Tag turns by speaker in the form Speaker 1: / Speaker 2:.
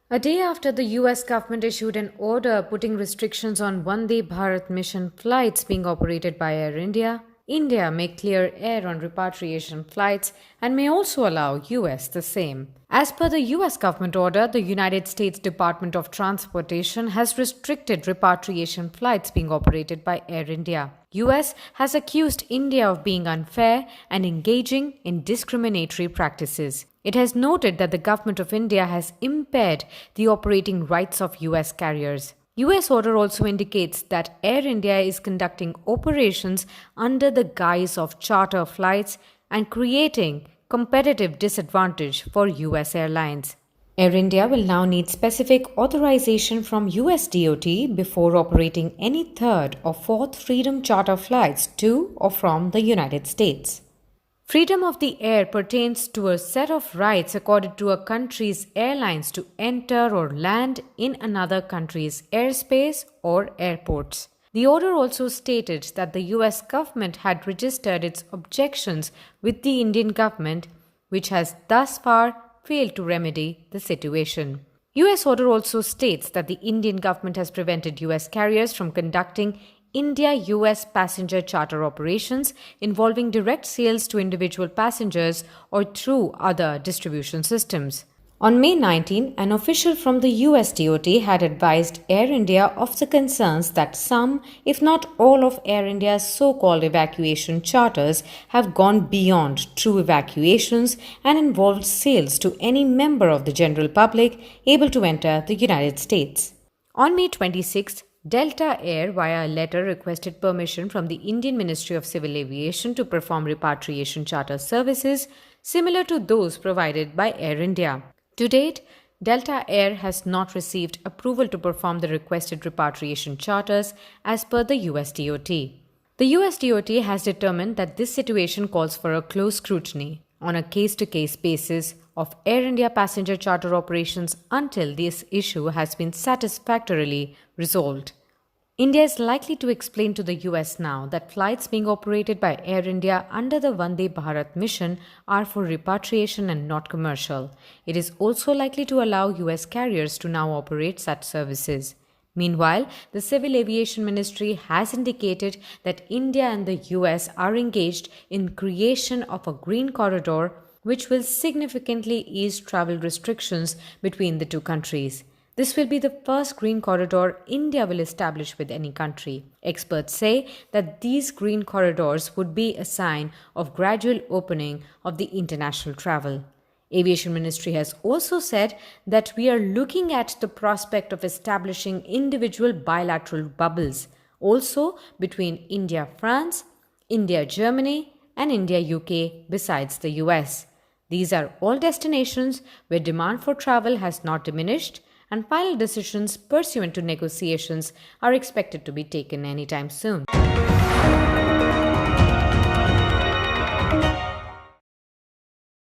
Speaker 1: A day after the US government issued an order putting restrictions on Vande Bharat mission flights being operated by Air India, India may clear air on repatriation flights and may also allow US the same. As per the US government order, the United States Department of Transportation has restricted repatriation flights being operated by Air India. US has accused India of being unfair and engaging in discriminatory practices. It has noted that the government of India has impaired the operating rights of US carriers. US order also indicates that Air India is conducting operations under the guise of charter flights and creating competitive disadvantage for US airlines. Air India will now need specific authorization from US DOT before operating any third or fourth Freedom Charter flights to or from the United States. Freedom of the air pertains to a set of rights accorded to a country's airlines to enter or land in another country's airspace or airports. The order also stated that the US government had registered its objections with the Indian government, which has thus far failed to remedy the situation. US order also states that the Indian government has prevented US carriers from conducting India-US passenger charter operations involving direct sales to individual passengers or through other distribution systems. On May 19, an official from the US DOT had advised Air India of the concerns that some, if not all, of Air India's so-called evacuation charters have gone beyond true evacuations and involved sales to any member of the general public able to enter the United States. On May 26, Delta Air, via a letter, requested permission from the Indian Ministry of Civil Aviation to perform repatriation charter services similar to those provided by Air India. To date, Delta Air has not received approval to perform the requested repatriation charters as per the US DOT. The US DOT has determined that this situation calls for a close scrutiny on a case-to-case basis of Air India passenger charter operations until this issue has been satisfactorily resolved. India is likely to explain to the US now that flights being operated by Air India under the Vande Bharat mission are for repatriation and not commercial. It is also likely to allow US carriers to now operate such services. Meanwhile, the Civil Aviation Ministry has indicated that India and the US are engaged in creation of a green corridor which will significantly ease travel restrictions between the two countries. This will be the first green corridor India will establish with any country. Experts say that these green corridors would be a sign of gradual opening of the international travel. Aviation Ministry has also said that we are looking at the prospect of establishing individual bilateral bubbles, also between India-France, India-Germany, and India-UK besides the US. These are all destinations where demand for travel has not diminished, and final decisions pursuant to negotiations are expected to be taken anytime soon.